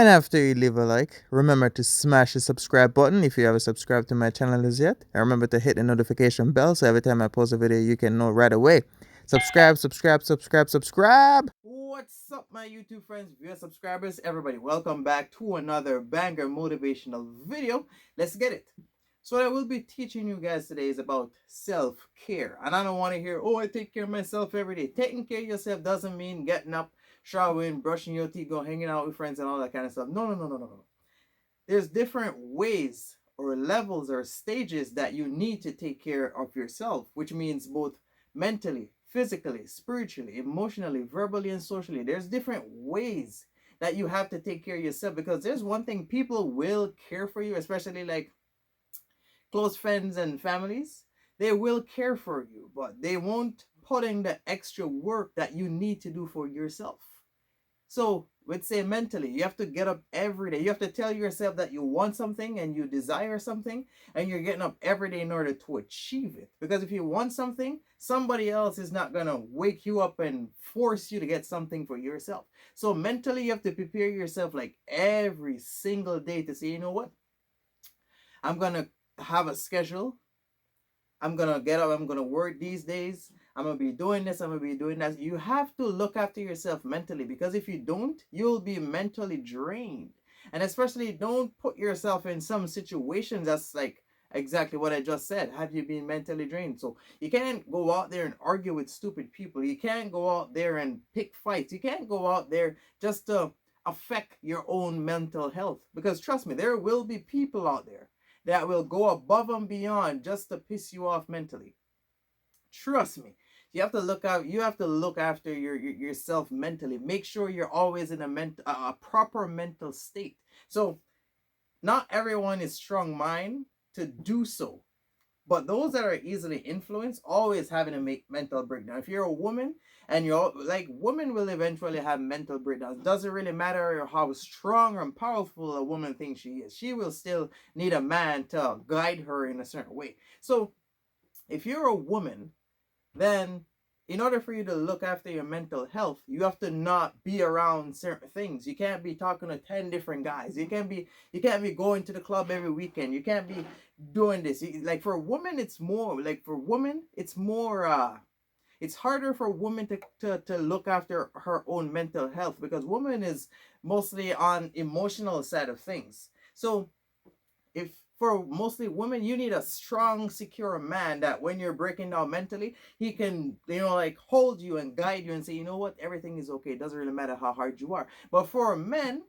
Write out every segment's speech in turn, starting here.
And after you leave a like, remember to smash the subscribe button if you haven't subscribed to my channel as yet. And remember to hit the notification bell so every time I post a video, you can know right away. Subscribe, subscribe, subscribe, subscribe. What's up, my YouTube friends, viewers, subscribers, everybody? Welcome back to another banger motivational video. Let's get it. So what I will be teaching you guys today is about self-care. And I don't want to hear, oh, I take care of myself every day. Taking care of yourself doesn't mean getting up, showering, brushing your teeth, go hanging out with friends and all that kind of stuff. No, no, no, no, no, no. There's different ways or levels or stages that you need to take care of yourself, which means both mentally, physically, spiritually, emotionally, verbally, and socially. There's different ways that you have to take care of yourself, because there's one thing: people will care for you, especially like close friends and families. They will care for you, but they won't put in the extra work that you need to do for yourself. So let's say mentally, you have to get up every day. You have to tell yourself that you want something and you desire something, and you're getting up every day in order to achieve it. Because if you want something, somebody else is not going to wake you up and force you to get something for yourself. So mentally, you have to prepare yourself like every single day to say, you know what? I'm going to have a schedule. I'm going to get up. I'm going to work these days. I'm going to be doing this. I'm going to be doing that. You have to look after yourself mentally, because if you don't, you'll be mentally drained. And especially don't put yourself in some situations that's like exactly what I just said. Have you been mentally drained? So you can't go out there and argue with stupid people. You can't go out there and pick fights. You can't go out there just to affect your own mental health. Because trust me, there will be people out there that will go above and beyond just to piss you off mentally. Trust me. You have to look out. You have to look after yourself mentally. Make sure you're always in a proper mental state. So not everyone is strong mind to do so, but those that are easily influenced always having a mental breakdown. If you're a woman and you're like, women will eventually have mental breakdowns. Doesn't really matter how strong and powerful a woman thinks she is. She will still need a man to guide her in a certain way. So if you're a woman, then in order for you to look after your mental health, you have to not be around certain things. You can't be talking to 10 different guys. You can't be going to the club every weekend. You can't be doing this. Like for women, it's more it's harder for a woman to look after her own mental health, because woman is mostly on emotional side of things. So if for mostly women, you need a strong, secure man that when you're breaking down mentally, he can, like hold you and guide you and say, you know what, everything is okay. It doesn't really matter how hard you are. But for men,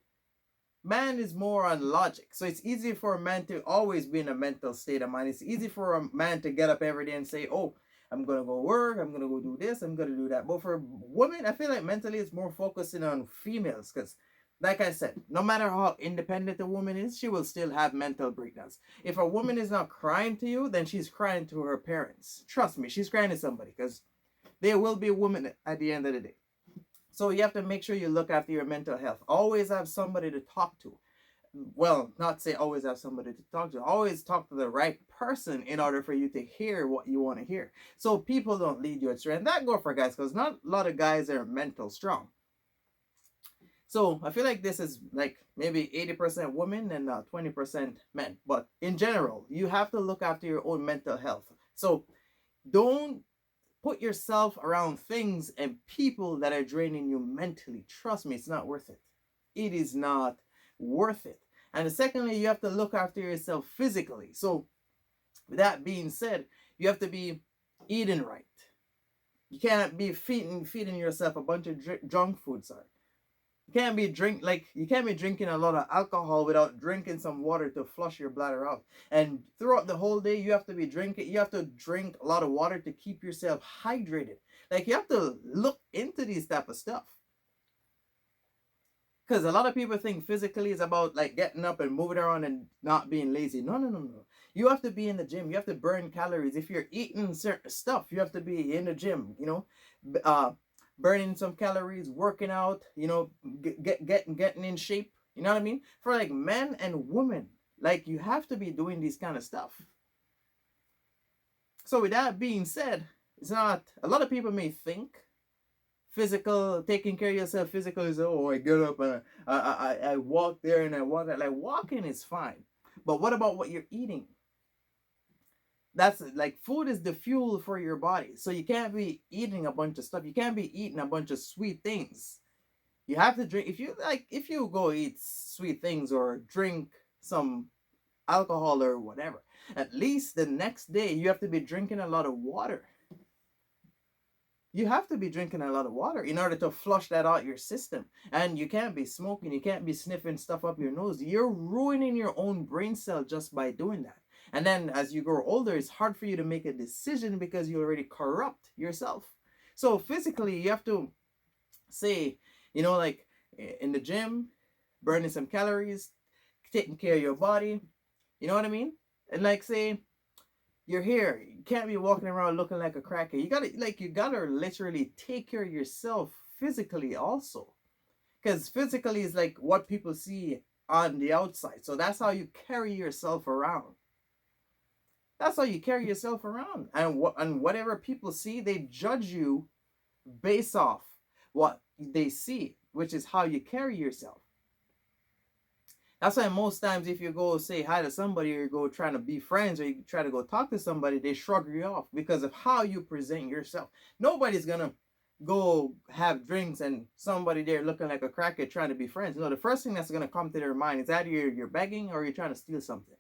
man is more on logic. So it's easy for a man to always be in a mental state of mind. It's easy for a man to get up every day and say, oh, I'm going to go work. I'm going to go do this. I'm going to do that. But for women, I feel like mentally it's more focusing on females, because like I said, no matter how independent a woman is, she will still have mental breakdowns. If a woman is not crying to you, then she's crying to her parents. Trust me, she's crying to somebody, because there will be a woman at the end of the day. So you have to make sure you look after your mental health. Always have somebody to talk to. Well, not say always have somebody to talk to. Always talk to the right person in order for you to hear what you want to hear. So people don't lead you astray. And that go for guys, because not a lot of guys are mental strong. So I feel like this is like maybe 80% women and 20% men. But in general, you have to look after your own mental health. So don't put yourself around things and people that are draining you mentally. Trust me, it's not worth it. It is not worth it. And secondly, you have to look after yourself physically. So with that being said, you have to be eating right. You can't be feeding yourself a bunch of junk food, sorry. You can't be drinking a lot of alcohol without drinking some water to flush your bladder out. And throughout the whole day, you have to drink a lot of water to keep yourself hydrated. Like you have to look into these type of stuff. Because a lot of people think physically is about like getting up and moving around and not being lazy. No, no, no, no. You have to be in the gym. You have to burn calories. If you're eating certain stuff, you have to be in the gym, burning some calories, working out, getting in shape. You know what I mean? For like men and women, like you have to be doing this kind of stuff. So with that being said, it's not, a lot of people may think Physical, taking care of yourself, physical is, oh, I get up and I walk there and I walk that. Like walking is fine. But what about what you're eating? That's like food is the fuel for your body. So you can't be eating a bunch of stuff. You can't be eating a bunch of sweet things. You have to drink. If you go eat sweet things or drink some alcohol or whatever, at least the next day you have to be drinking a lot of water. You have to be drinking a lot of water in order to flush that out your system. And you can't be smoking, you can't be sniffing stuff up your nose. You're ruining your own brain cell just by doing that. And then as you grow older, it's hard for you to make a decision because you already corrupt yourself. So physically, you have to say, like in the gym, burning some calories, taking care of your body. You know what I mean? And like say, you're here. You can't be walking around looking like a cracker. You gotta literally take care of yourself physically also. Because physically is like what people see on the outside. So that's how you carry yourself around. That's how you carry yourself around. And whatever people see, they judge you based off what they see, which is how you carry yourself. That's why most times if you go say hi to somebody or you go trying to be friends or you try to go talk to somebody, they shrug you off because of how you present yourself. Nobody's gonna go have drinks and somebody there looking like a crackhead trying to be friends. No, the first thing that's gonna come to their mind is either you're begging or you're trying to steal something.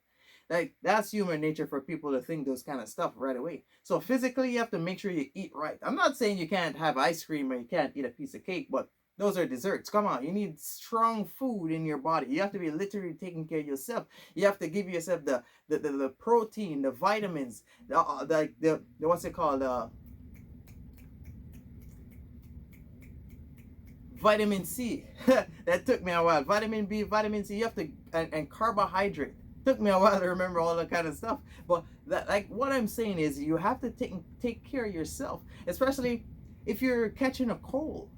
Like that's human nature for people to think those kind of stuff right away. So physically you have to make sure you eat right. I'm not saying you can't have ice cream or you can't eat a piece of cake, but those are desserts. Come on, you need strong food in your body. You have to be literally taking care of yourself. You have to give yourself the protein, the vitamins, the what's it called? Vitamin C. That took me a while. Vitamin B, vitamin C. You have to and carbohydrate. Took me a while to remember all that kind of stuff. But that, like what I'm saying is, you have to take care of yourself, especially if you're catching a cold.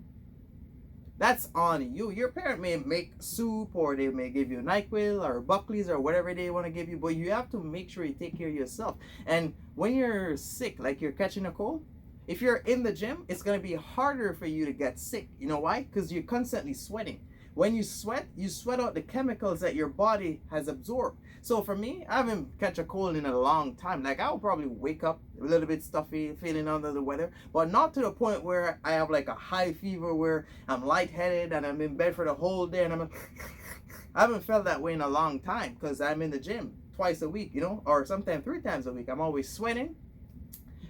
That's on you. Your parent may make soup or they may give you NyQuil or Buckley's or whatever they want to give you, but you have to make sure you take care of yourself. And when you're sick, like you're catching a cold, if you're in the gym, it's going to be harder for you to get sick. You know why? Because you're constantly sweating. When you sweat out the chemicals that your body has absorbed. So for me, I haven't catch a cold in a long time. Like I'll probably wake up a little bit stuffy, feeling under the weather, but not to the point where I have like a high fever where I'm lightheaded and I'm in bed for the whole day and I haven't felt that way in a long time because I'm in the gym twice a week, or sometimes 3 times a week. I'm always sweating.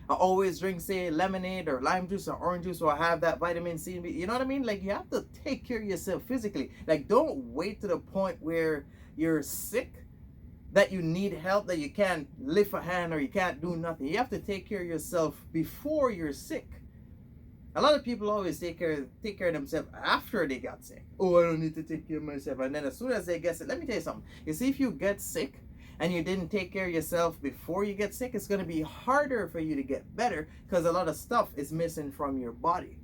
I always drink, say, lemonade or lime juice or orange juice, so I have that vitamin C. You know what I mean? Like, you have to take care of yourself physically. Like, don't wait to the point where you're sick, that you need help, that you can't lift a hand or you can't do nothing. You have to take care of yourself before you're sick. A lot of people always take care of themselves after they got sick. Oh, I don't need to take care of myself. And then as soon as they get sick, let me tell you something. You see, if you get sick, and you didn't take care of yourself before you get sick, it's going to be harder for you to get better because a lot of stuff is missing from your body.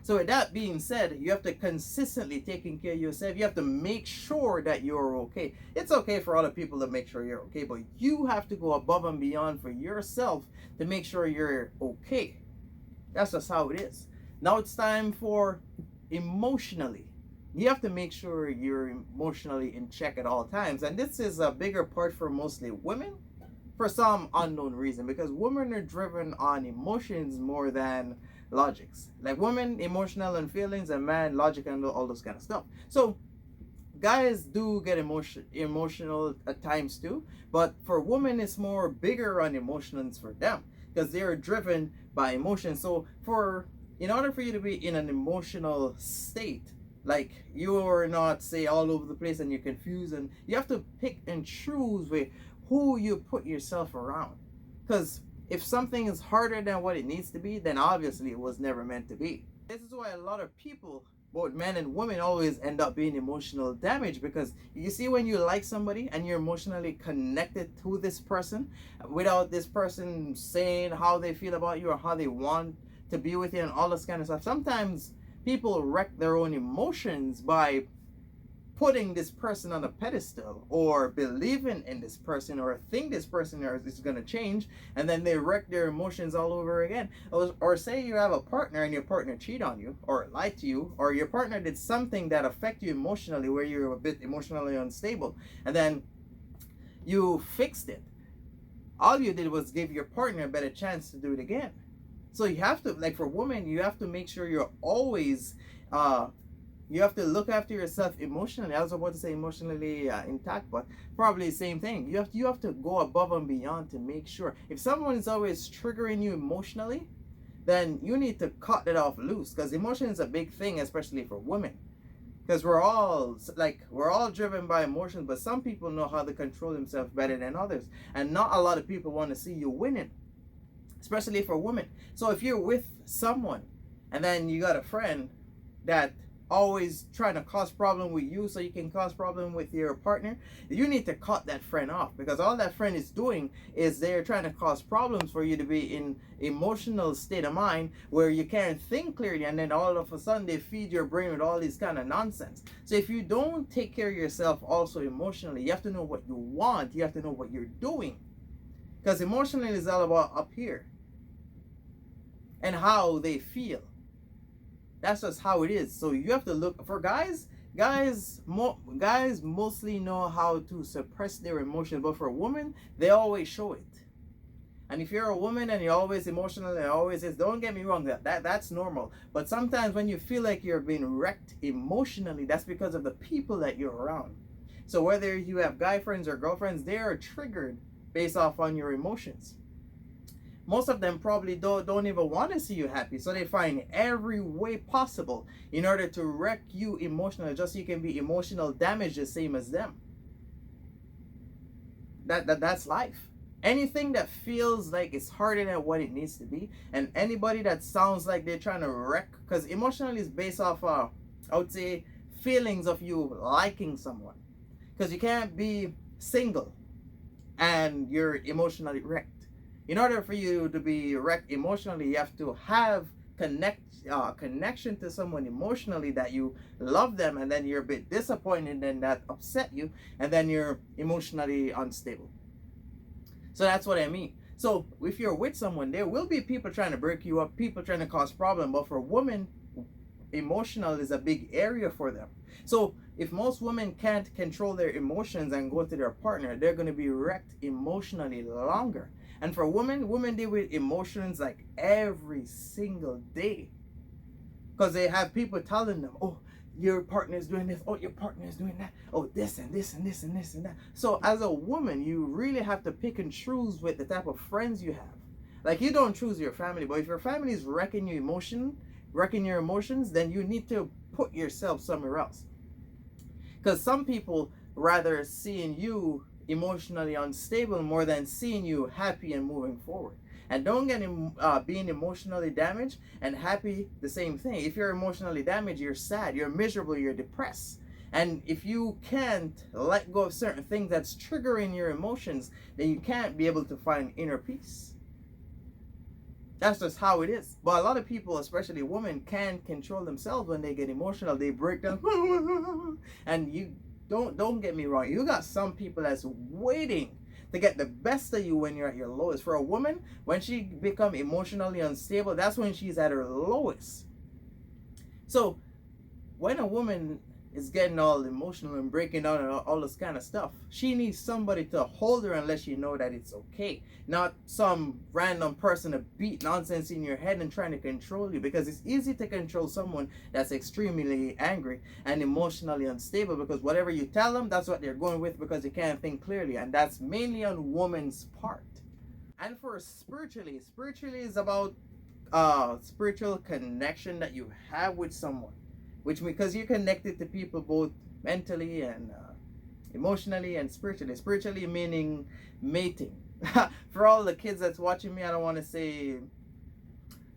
So with that being said, you have to consistently taking care of yourself. You have to make sure that you're okay. It's okay for other people to make sure you're okay, but you have to go above and beyond for yourself to make sure you're okay. That's just how it is. Now it's time for emotionally. You have to make sure you're emotionally in check at all times. And this is a bigger part for mostly women for some unknown reason, because women are driven on emotions more than logics. Like women, emotional and feelings, and man, logic and all those kind of stuff. So guys do get emotional at times too, but for women it's more bigger on emotions for them because they are driven by emotion. So in order for you to be in an emotional state, like you're not say all over the place and you're confused, and you have to pick and choose with who you put yourself around, because if something is harder than what it needs to be, then obviously it was never meant to be. This is why a lot of people, both men and women, always end up being emotional damage, because you see, when you like somebody and you're emotionally connected to this person without this person saying how they feel about you or how they want to be with you and all this kind of stuff, sometimes people wreck their own emotions by putting this person on a pedestal or believing in this person or think this person is going to change, and then they wreck their emotions all over again. Or say you have a partner and your partner cheat on you or lied to you, or your partner did something that affect you emotionally where you're a bit emotionally unstable, and then you fixed it. All you did was give your partner a better chance to do it again. So you have to, like for women, you have to make sure you're always you have to look after yourself emotionally. I was about to say emotionally intact, but probably the same thing. You have to go above and beyond to make sure. If someone is always triggering you emotionally, then you need to cut it off loose, because emotion is a big thing, especially for women. Because we're all driven by emotions, but some people know how to control themselves better than others, and not a lot of people want to see you winning, especially for women. So if you're with someone and then you got a friend that always trying to cause problem with you so you can cause problem with your partner, you need to cut that friend off, because all that friend is doing is they're trying to cause problems for you to be in emotional state of mind where you can't think clearly, and then all of a sudden they feed your brain with all this kind of nonsense. So if you don't take care of yourself also emotionally, you have to know what you want, you have to know what you're doing, because emotionally is all about up here and how they feel. That's just how it is. So you have to look for guys. Guys mostly know how to suppress their emotions, but for women, they always show it. And if you're a woman and you're always emotional and always is, don't get me wrong, that's normal. But sometimes when you feel like you're being wrecked emotionally, that's because of the people that you're around. So whether you have guy friends or girlfriends, they are triggered based off on your emotions. Most of them probably don't even want to see you happy, so they find every way possible in order to wreck you emotionally, just so you can be emotional damaged the same as them. That's life. Anything that feels like it's harder than what it needs to be, and anybody that sounds like they're trying to wreck, because emotionally is based off I would say feelings of you liking someone, because you can't be single and you're emotionally wrecked. In order for you to be wrecked emotionally, you have to have connection to someone emotionally, that you love them, and then you're a bit disappointed and that upset you, and then you're emotionally unstable. So that's what I mean. So if you're with someone, there will be people trying to break you up, people trying to cause problems, but for women, emotional is a big area for them. So if most women can't control their emotions and go to their partner, they're going to be wrecked emotionally longer. And for women deal with emotions like every single day, because they have people telling them, oh, your partner is doing this, oh, your partner is doing that, oh, this and this and this and this and that. So as a woman, you really have to pick and choose with the type of friends you have. Like, you don't choose your family, but if your family is wrecking your emotions, then you need to put yourself somewhere else. Because some people rather seeing you emotionally unstable more than seeing you happy and moving forward. And don't get being emotionally damaged and happy the same thing. If you're emotionally damaged, you're sad, you're miserable, you're depressed. And if you can't let go of certain things that's triggering your emotions, then you can't be able to find inner peace. That's just how it is. But a lot of people, especially women, can't control themselves when they get emotional. They break down. And you don't get me wrong. You got some people that's waiting to get the best of you when you're at your lowest. For a woman, when she become emotionally unstable, that's when she's at her lowest. So when a woman is getting all emotional and breaking down and all this kind of stuff, she needs somebody to hold her and let you know that it's okay. Not some random person to beat nonsense in your head and trying to control you, because it's easy to control someone that's extremely angry and emotionally unstable, because whatever you tell them, that's what they're going with, because they can't think clearly, and that's mainly on woman's part. And for spiritually is about spiritual connection that you have with someone, which, because you're connected to people both mentally and emotionally and spiritually. Spiritually meaning mating. For all the kids that's watching me, I don't want to say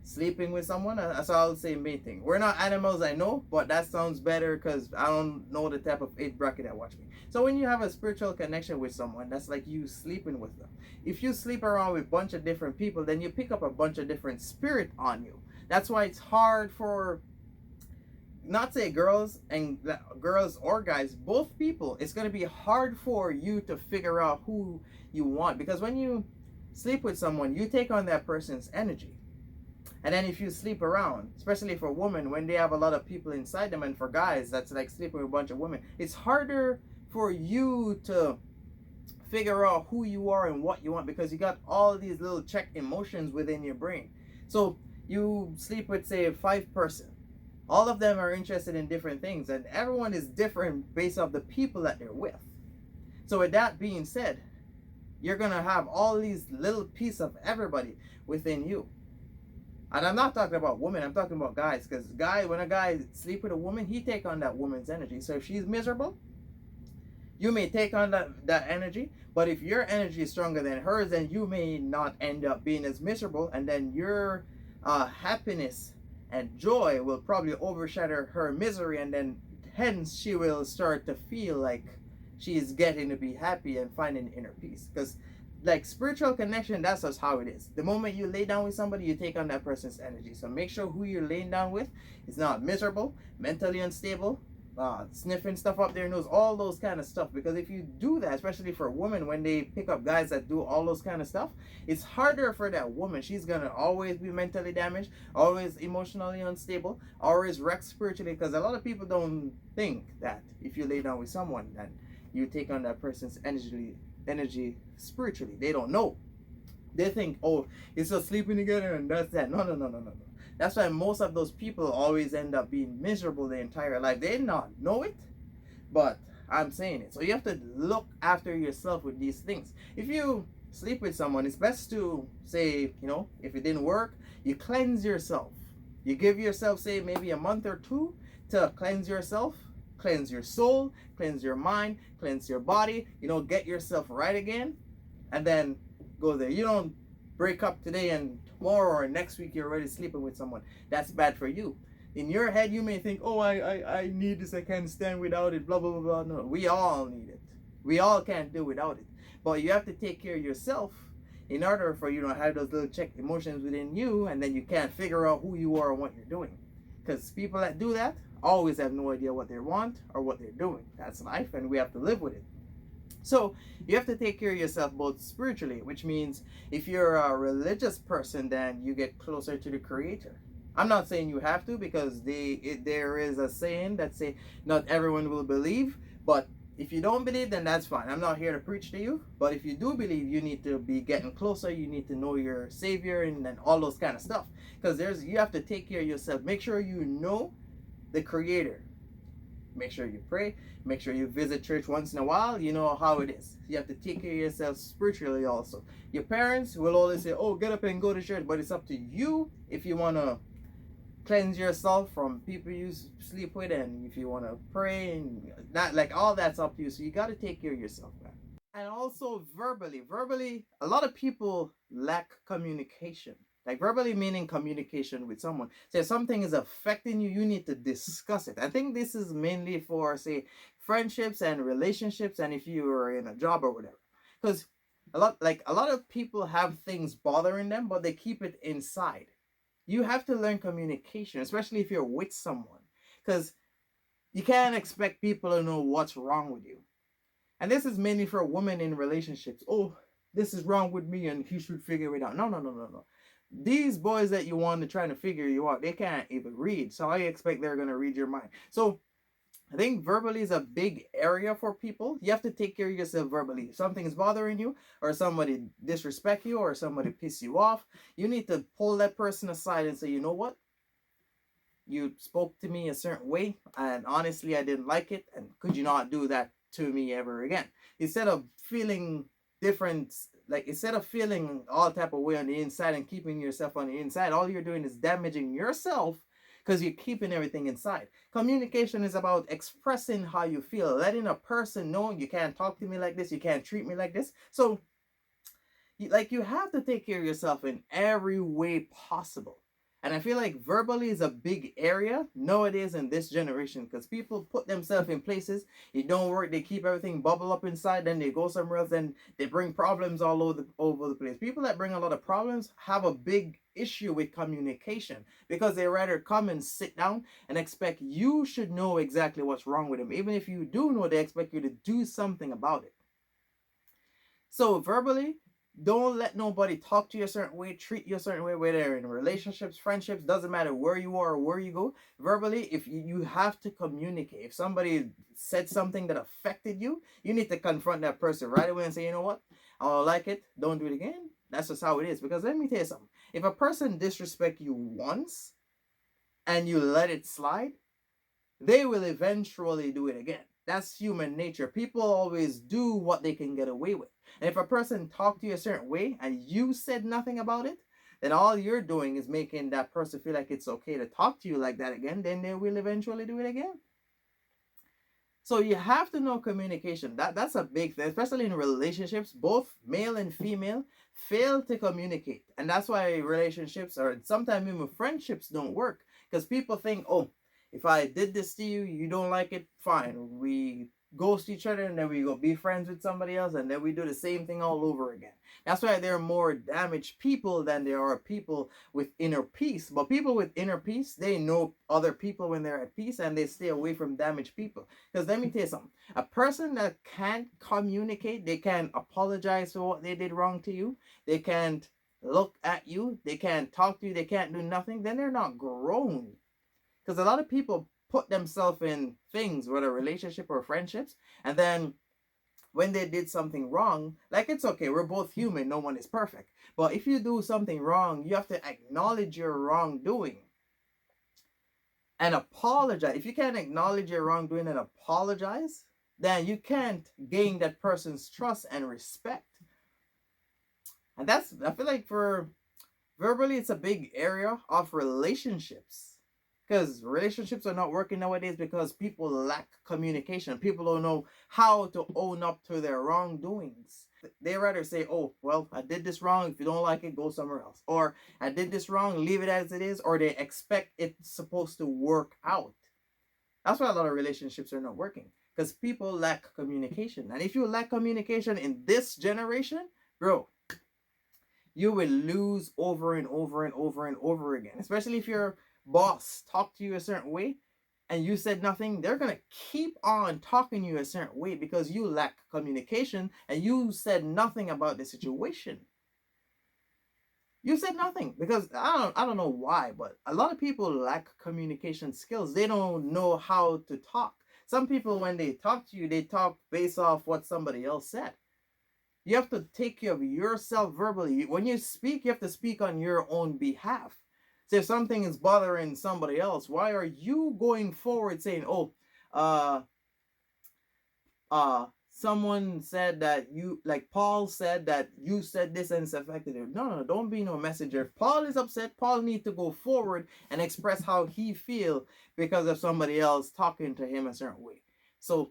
sleeping with someone, so I'll say mating. We're not animals, I know, but that sounds better because I don't know the type of age bracket that watch me. So when you have a spiritual connection with someone, that's like you sleeping with them. If you sleep around with a bunch of different people, then you pick up a bunch of different spirit on you. That's why it's hard for not say girls and girls or guys, both people, it's going to be hard for you to figure out who you want, because when you sleep with someone, you take on that person's energy. And then if you sleep around, especially for women, when they have a lot of people inside them, and for guys, that's like sleeping with a bunch of women, it's harder for you to figure out who you are and what you want, because you got all these little check emotions within your brain. So you sleep with, say, 5 person. All of them are interested in different things, and everyone is different based off the people that they're with. So with that being said, you're gonna have all these little pieces of everybody within you. And I'm not talking about women, I'm talking about guys, because when a guy sleep with a woman, he take on that woman's energy. So if she's miserable, you may take on that energy, but if your energy is stronger than hers, then you may not end up being as miserable, and then your happiness and joy will probably overshadow her misery, and then hence she will start to feel like she's getting to be happy and finding inner peace. Because like spiritual connection, that's just how it is. The moment you lay down with somebody, you take on that person's energy. So make sure who you're laying down with is not miserable, mentally unstable, sniffing stuff up their nose, all those kind of stuff. Because if you do that, especially for women, when they pick up guys that do all those kind of stuff, it's harder for that woman. She's gonna always be mentally damaged, always emotionally unstable, always wrecked spiritually. Because a lot of people don't think that if you lay down with someone, that you take on that person's energy spiritually. They don't know. They think, oh, it's just sleeping together and that's that. No, no, no, no, no, no. That's why most of those people always end up being miserable their entire life. They not know it, but I'm saying it. So you have to look after yourself with these things. If you sleep with someone, it's best to say, if it didn't work, you cleanse yourself. You give yourself, say, maybe a month or 2 to cleanse yourself, cleanse your soul, cleanse your mind, cleanse your body, get yourself right again, and then go there. You don't break up today and tomorrow or next week you're already sleeping with someone. That's bad for you. In your head, you may think, oh, I need this, I can't stand without it, blah, blah, blah, blah. No, we all need it. We all can't do without it. But you have to take care of yourself in order for you to have those little check emotions within you, and then you can't figure out who you are and what you're doing. Because people that do that always have no idea what they want or what they're doing. That's life, and we have to live with it. So you have to take care of yourself both spiritually, which means if you're a religious person, then you get closer to the Creator. I'm not saying you have to, because there is a saying that say not everyone will believe, but if you don't believe, then that's fine. I'm not here to preach to you, but if you do believe, you need to be getting closer. You need to know your Savior and all those kind of stuff, because you have to take care of yourself. Make sure you know the Creator. Make sure you pray. Make sure you visit church once in a while. You know how it is. You have to take care of yourself spiritually also. Your parents will always say, oh, get up and go to church. But it's up to you if you want to cleanse yourself from people you sleep with, and if you want to pray, and that, like, all that's up to you. So you got to take care of yourself, man. And also verbally, a lot of people lack communication. Like verbally meaning communication with someone. So if something is affecting you, you need to discuss it. I think this is mainly for, say, friendships and relationships, and if you are in a job or whatever. Because a lot of people have things bothering them, but they keep it inside. You have to learn communication, especially if you're with someone, because you can't expect people to know what's wrong with you. And this is mainly for women in relationships. Oh, this is wrong with me and he should figure it out. No, no, no, no, no. These boys that you want to try to figure you out, they can't even read. So I expect they're going to read your mind. So I think verbally is a big area for people. You have to take care of yourself verbally. If something is bothering you, or somebody disrespect you, or somebody piss you off, you need to pull that person aside and say, you know what? You spoke to me a certain way, and honestly, I didn't like it. And could you not do that to me ever again? Instead of feeling different, like instead of feeling all type of way on the inside and keeping yourself on the inside, all you're doing is damaging yourself, because you're keeping everything inside. Communication is about expressing how you feel, letting a person know you can't talk to me like this, you can't treat me like this. So you have to take care of yourself in every way possible. And I feel like verbally is a big area nowadays in this generation, because people put themselves in places it don't work. They keep everything bubble up inside, then they go somewhere else, and they bring problems all over the place. People that bring a lot of problems have a big issue with communication, because they rather come and sit down and expect you should know exactly what's wrong with them. Even if you do know, they expect you to do something about it. So verbally, don't let nobody talk to you a certain way, treat you a certain way, whether in relationships, friendships, doesn't matter where you are or where you go. Verbally, if you have to communicate. If somebody said something that affected you, you need to confront that person right away and say, you know what, I don't like it, don't do it again. That's just how it is. Because let me tell you something. If a person disrespect you once and you let it slide, they will eventually do it again. That's human nature. People always do what they can get away with. And if a person talked to you a certain way and you said nothing about it, then all you're doing is making that person feel like it's okay to talk to you like that again. Then they will eventually do it again. So you have to know communication. That's a big thing, especially in relationships. Both male and female fail to communicate, and that's why relationships or sometimes even friendships don't work, because people think, oh, if I did this to you, you don't like it, fine. We ghost each other and then we go be friends with somebody else and then we do the same thing all over again. That's why there are more damaged people than there are people with inner peace. But people with inner peace, they know other people when they're at peace and they stay away from damaged people. Because let me tell you something. A person that can't communicate, they can't apologize for what they did wrong to you, they can't look at you, they can't talk to you, they can't do nothing, then they're not grown. Because a lot of people put themselves in things, whether relationship or friendships, and then when they did something wrong, like, it's okay, we're both human, no one is perfect. But if you do something wrong, you have to acknowledge your wrongdoing and apologize. If you can't acknowledge your wrongdoing and apologize, then you can't gain that person's trust and respect. And that's, I feel like for verbally, it's a big area of relationships. Because relationships are not working nowadays because people lack communication. People don't know how to own up to their wrongdoings. They rather say, oh, well, I did this wrong. If you don't like it, go somewhere else. Or I did this wrong, leave it as it is. Or they expect it's supposed to work out. That's why a lot of relationships are not working. Because people lack communication. And if you lack communication in this generation, bro, you will lose over and over and over and over again. Especially if your boss talked to you a certain way and you said nothing, they're going to keep on talking to you a certain way because you lack communication and you said nothing about the situation. You said nothing because I don't know why, but a lot of people lack communication skills. They don't know how to talk. Some people, when they talk to you, they talk based off what somebody else said. You have to take care of yourself verbally. When you speak, you have to speak on your own behalf. So if something is bothering somebody else, why are you going forward saying, oh, someone said that you, like Paul said that you said this and it's affected you. No, don't be no messenger. If Paul is upset, Paul needs to go forward and express how he feel because of somebody else talking to him a certain way. So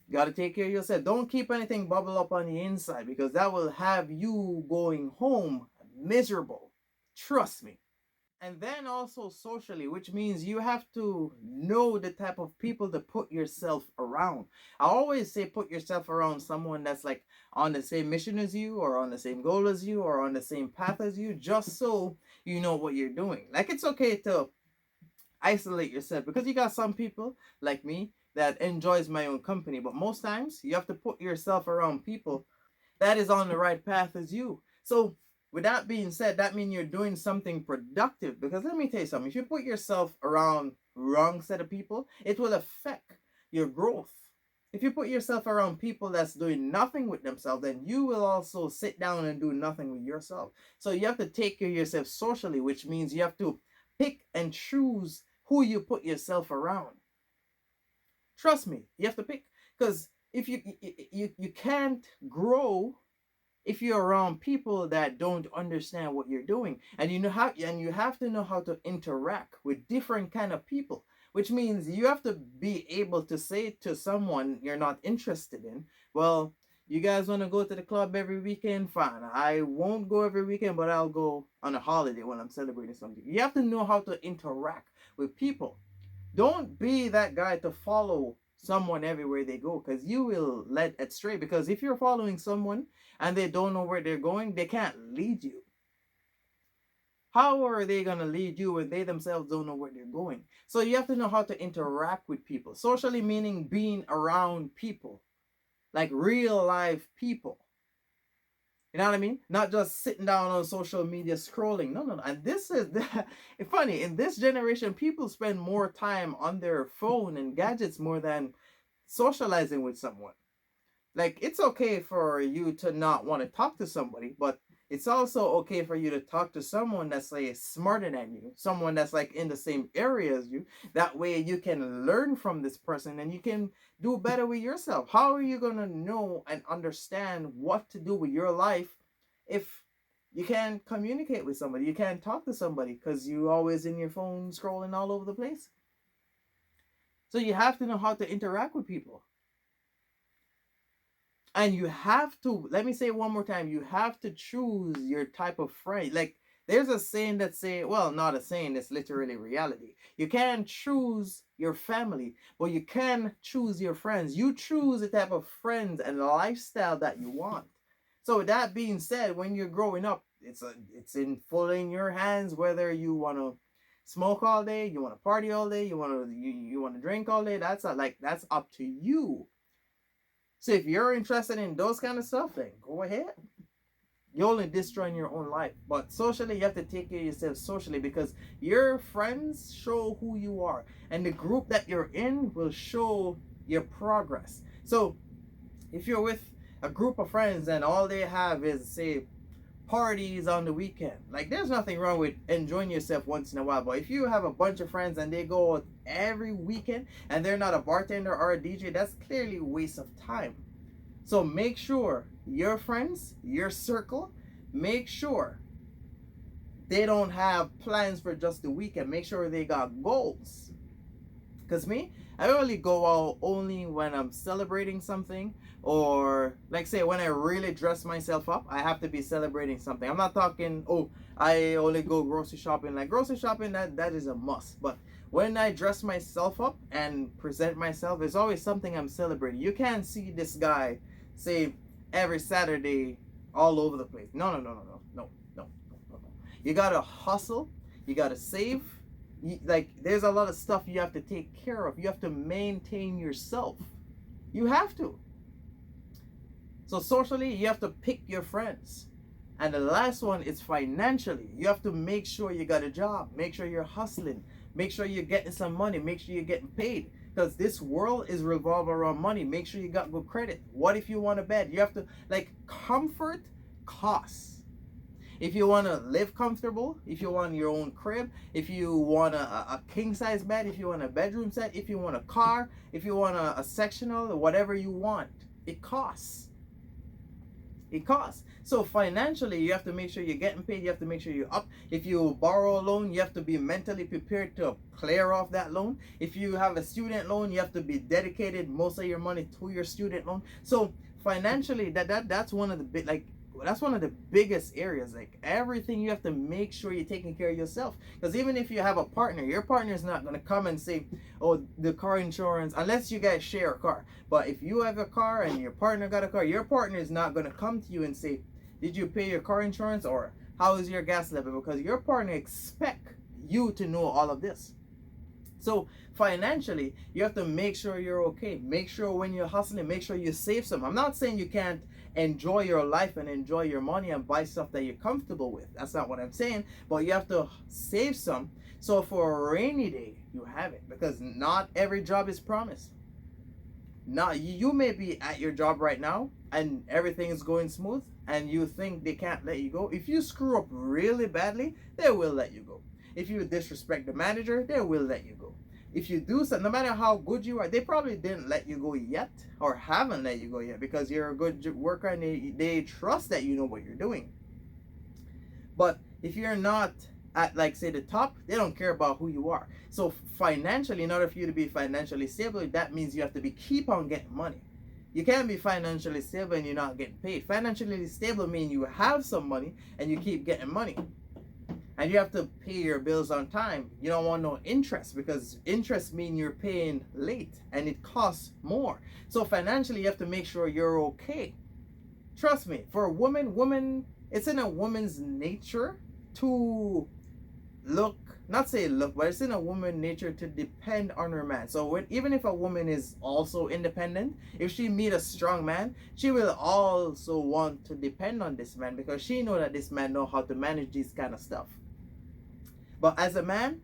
you got to take care of yourself. Don't keep anything bubble up on the inside because that will have you going home miserable. Trust me. And then also socially, which means you have to know the type of people to put yourself around. I always say put yourself around someone that's like on the same mission as you or on the same goal as you or on the same path as you, just so you know what you're doing. Like, it's okay to isolate yourself because you got some people like me that enjoys my own company, but most times you have to put yourself around people that is on the right path as you. So with that being said, that means you're doing something productive, because let me tell you something, if you put yourself around wrong set of people, it will affect your growth. If you put yourself around people that's doing nothing with themselves, then you will also sit down and do nothing with yourself. So you have to take care of yourself socially, which means you have to pick and choose who you put yourself around. Trust me, you have to pick, because if you can't grow if you're around people that don't understand what you're doing, and you have to know how to interact with different kind of people, which means you have to be able to say to someone you're not interested in, well, You guys want to go to the club every weekend? Fine. I won't go every weekend, but I'll go on a holiday when I'm celebrating something. You have to know how to interact with people. Don't be that guy to follow someone everywhere they go, because you will let it stray. Because if you're following someone and they don't know where they're going, they can't lead you. How are they going to lead you when they themselves don't know where they're going? So you have to know how to interact with people. Socially meaning being around people, like real life people. You know what I mean? Not just sitting down on social media scrolling. No, no, no. And this is funny. In this generation, people spend more time on their phone and gadgets more than socializing with someone. Like, it's okay for you to not want to talk to somebody, but it's also okay for you to talk to someone that's like smarter than you, someone that's like in the same area as you. That way you can learn from this person and you can do better with yourself. How are you going to know and understand what to do with your life if you can't communicate with somebody, you can't talk to somebody because you're always in your phone scrolling all over the place? So you have to know how to interact with people. And you have to, let me say it one more time, you have to choose your type of friend. Like, there's a saying that say, well, not a saying, it's literally reality. You can't choose your family, but you can choose your friends. You choose the type of friends and lifestyle that you want. So with that being said, when you're growing up, it's in full in your hands whether you want to smoke all day, you want to party all day, you want to drink all day. That's not, like, that's up to you. So if you're interested in those kind of stuff, then go ahead. You're only destroying your own life. But socially, you have to take care of yourself socially, because your friends show who you are. And the group that you're in will show your progress. So if you're with a group of friends and all they have is, say, parties on the weekend, like, there's nothing wrong with enjoying yourself once in a while. But if you have a bunch of friends and they go out every weekend and they're not a bartender or a DJ, that's clearly a waste of time. So make sure your friends, your circle, make sure they don't have plans for just the weekend. Make sure they got goals. Because me, I only go out only when I'm celebrating something, or, like, say, when I really dress myself up, I have to be celebrating something. I'm not talking, oh, I only go grocery shopping. Like, grocery shopping, that is a must. But when I dress myself up and present myself, there's always something I'm celebrating. You can't see this guy, say, every Saturday all over the place. No, no, no, no, no, no, no, no, no. You gotta hustle. You gotta save. Like, there's a lot of stuff you have to take care of. You have to maintain yourself. You have to. So socially, you have to pick your friends. And the last one is financially. You have to make sure you got a job. Make sure you're hustling. Make sure you're getting some money. Make sure you're getting paid. Because this world is revolved around money. Make sure you got good credit. What if you want a bed? You have to, like, comfort costs. If you want to live comfortable, if you want your own crib, if you want a king size bed, if you want a bedroom set, if you want a car, if you want a sectional, whatever you want, it costs. It costs. So financially, you have to make sure you're getting paid. You have to make sure you're up. If you borrow a loan, you have to be mentally prepared to clear off that loan. If you have a student loan, you have to be dedicated most of your money to your student loan. So financially, that's one of the big, like, that's one of the biggest areas. Like, everything, you have to make sure you're taking care of yourself. Because even if you have a partner, your partner is not going to come and say, oh, the car insurance, unless you guys share a car. But if you have a car and your partner got a car, your partner is not going to come to you and say, did you pay your car insurance, or how is your gas level? Because your partner expect you to know all of this. So financially, you have to make sure you're okay. Make sure when you're hustling, make sure you save some. I'm not saying you can't enjoy your life and enjoy your money and buy stuff that you're comfortable with. That's not what I'm saying. But you have to save some, so for a rainy day, you have it. Because not every job is promised. Now, you may be at your job right now and everything is going smooth and you think they can't let you go. If you screw up really badly, they will let you go. If you disrespect the manager, they will let you go. If you do so, no matter how good you are, they probably didn't let you go yet, or haven't let you go yet, because you're a good worker and they trust that you know what you're doing. But if you're not at, like, say, the top, they don't care about who you are. So financially, in order for you to be financially stable, that means you have to keep on getting money. You can't be financially stable and you're not getting paid. Financially stable means you have some money and you keep getting money. And you have to pay your bills on time. You don't want no interest, because interest means you're paying late and it costs more. So financially, you have to make sure you're okay. Trust me, for a woman, it's in a woman's nature to look, not say look, but it's in a woman's nature to depend on her man. So even if a woman is also independent, if she meet a strong man, she will also want to depend on this man, because she know that this man know how to manage this kind of stuff. But as a man,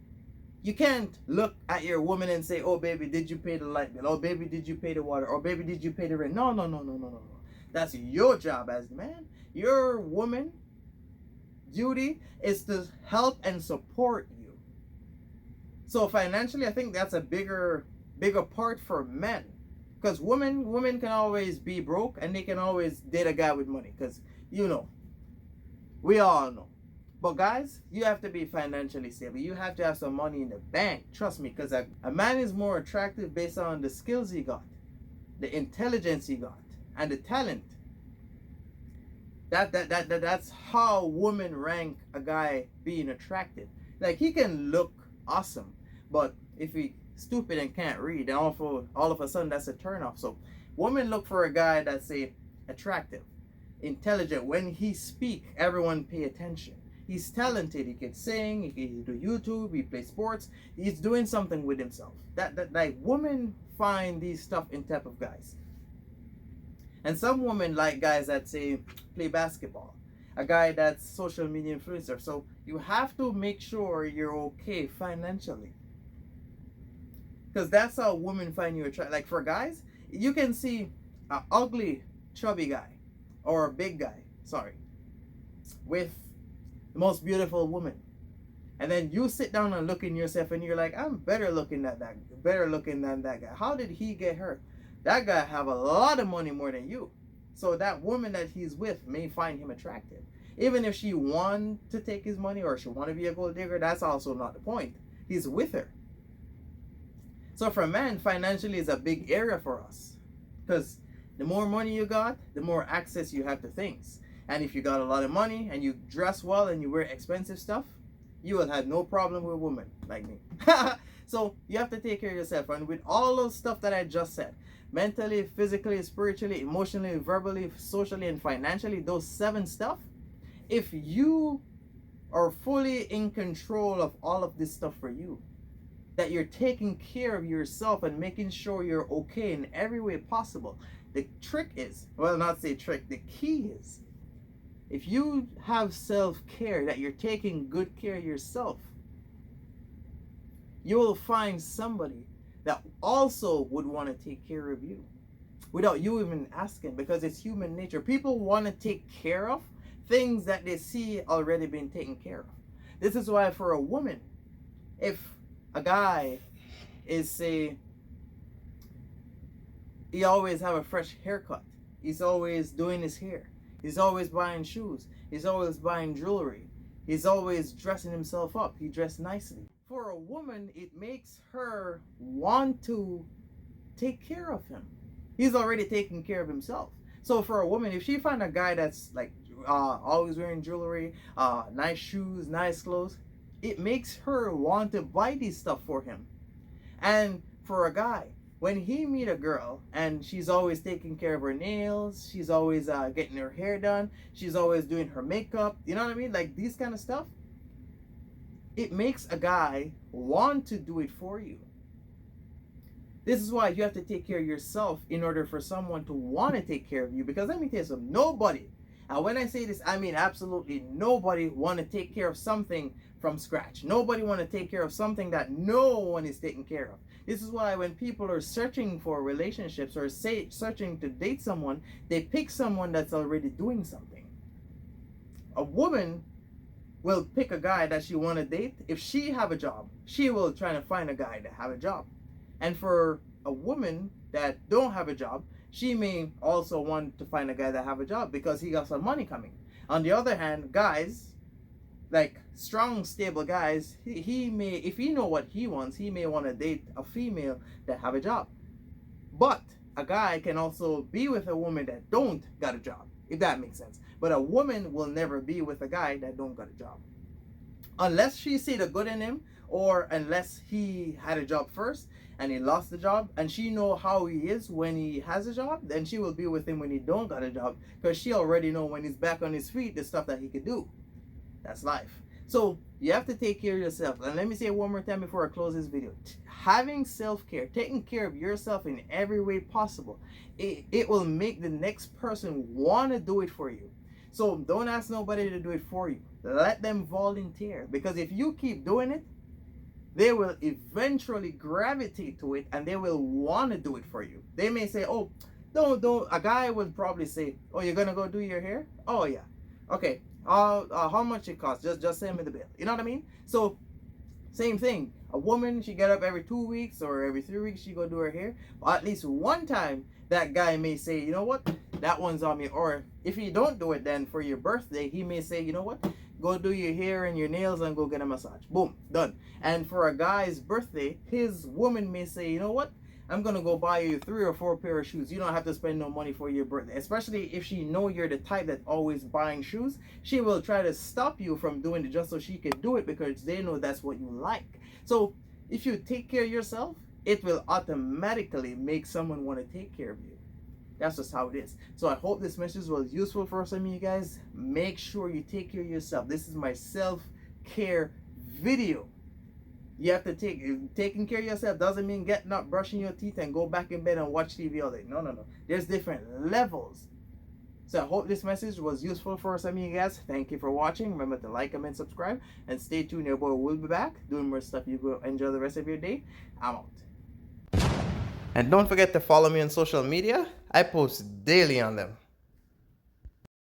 you can't look at your woman and say, oh baby, did you pay the light bill? Oh baby, did you pay the water? Or baby, did you pay the rent? No. That's your job as the man. Your woman duty is to help and support you. So financially, I think that's a bigger part for men. Because women can always be broke and they can always date a guy with money. Because, we all know. But guys, you have to be financially stable. You have to have some money in the bank. Trust me, because a man is more attractive based on the skills he got, the intelligence he got, and the talent. That's how women rank a guy being attractive. Like, he can look awesome, but if he stupid and can't read, then all of a sudden that's a turnoff. So women look for a guy that's, say, attractive, intelligent. When he speak, everyone pay attention. He's talented. He can sing. He can do YouTube. He plays sports. He's doing something with himself. That like, women find these stuff in type of guys. And some women like guys that, say, play basketball. A guy that's social media influencer. So you have to make sure you're okay financially, because that's how women find you attractive. Like, for guys, you can see an ugly, chubby guy, or a big guy, with the most beautiful woman, and then you sit down and look in yourself and you're like, I'm better looking than that guy. How did he get her? That guy have a lot of money more than you. So that woman that he's with may find him attractive. Even if she want to take his money or she want to be a gold digger, that's also not the point. He's with her. So for men, financially is a big area for us, because the more money you got, the more access you have to things. And if you got a lot of money and you dress well and you wear expensive stuff, you will have no problem with women like me. So you have to take care of yourself. And with all those stuff that I just said, mentally, physically, spiritually, emotionally, verbally, socially, and financially, those 7 stuff, if you are fully in control of all of this stuff for you, that you're taking care of yourself and making sure you're okay in every way possible, the trick is, well, not say trick, the key is, if you have self-care, that you're taking good care of yourself, you will find somebody that also would want to take care of you without you even asking, because it's human nature. People want to take care of things that they see already being taken care of. This is why for a woman, if a guy is, say, he always have a fresh haircut, he's always doing his hair, he's always buying shoes, he's always buying jewelry, he's always dressing himself up, he dressed nicely. For a woman, it makes her want to take care of him. He's already taking care of himself. So for a woman, if she find a guy that's like always wearing jewelry, nice shoes, nice clothes, it makes her want to buy these stuff for him. And for a guy, when he meet a girl and she's always taking care of her nails, she's always getting her hair done, she's always doing her makeup, you know what I mean? Like, these kind of stuff, it makes a guy want to do it for you. This is why you have to take care of yourself in order for someone to want to take care of you. Because let me tell you something, nobody, and when I say this, I mean absolutely nobody want to take care of something from scratch. Nobody want to take care of something that no one is taking care of. This is why when people are searching for relationships or searching to date someone, they pick someone that's already doing something. A woman will pick a guy that she want to date. If she have a job, she will try to find a guy that have a job. And for a woman that don't have a job, she may also want to find a guy that have a job because he got some money coming. On the other hand, guys, like strong, stable guys, he may, if he know what he wants, he may want to date a female that have a job. But a guy can also be with a woman that don't got a job, if that makes sense. But a woman will never be with a guy that don't got a job. Unless she see the good in him, or unless he had a job first and he lost the job, and she know how he is when he has a job, then she will be with him when he don't got a job, because she already know when he's back on his feet the stuff that he could do. That's life. So you have to take care of yourself. And let me say it one more time before I close this video. Having self-care, taking care of yourself in every way possible, it will make the next person want to do it for you. So don't ask nobody to do it for you. Let them volunteer, because if you keep doing it, they will eventually gravitate to it and they will want to do it for you. They may say, oh, don't. A guy would probably say, oh, you're gonna go do your hair? Oh yeah, okay. How much it costs? Just send me the bill. You know what I mean? So same thing. A woman, she get up every 2 weeks or every 3 weeks, she go do her hair. But at least one time, that guy may say, you know what, that one's on me. Or if you don't do it, then for your birthday, he may say, you know what, go do your hair and your nails and go get a massage. Boom, done. And for a guy's birthday, his woman may say, you know what, I'm gonna go buy you 3 or 4 pair of shoes. You don't have to spend no money for your birthday. Especially if she know you're the type that always buying shoes, she will try to stop you from doing it just so she can do it, because they know that's what you like. So if you take care of yourself, it will automatically make someone want to take care of you. That's just how it is. So I hope this message was useful for some of you guys. Make sure you take care of yourself. This is my self-care video. You have to taking care of yourself doesn't mean getting up, brushing your teeth, and go back in bed and watch TV all day. No. There's different levels. So I hope this message was useful for some of you guys. Thank you for watching. Remember to like, comment, subscribe, and stay tuned. Your boy will be back doing more stuff. You go enjoy the rest of your day. I'm out. And don't forget to follow me on social media. I post daily on them.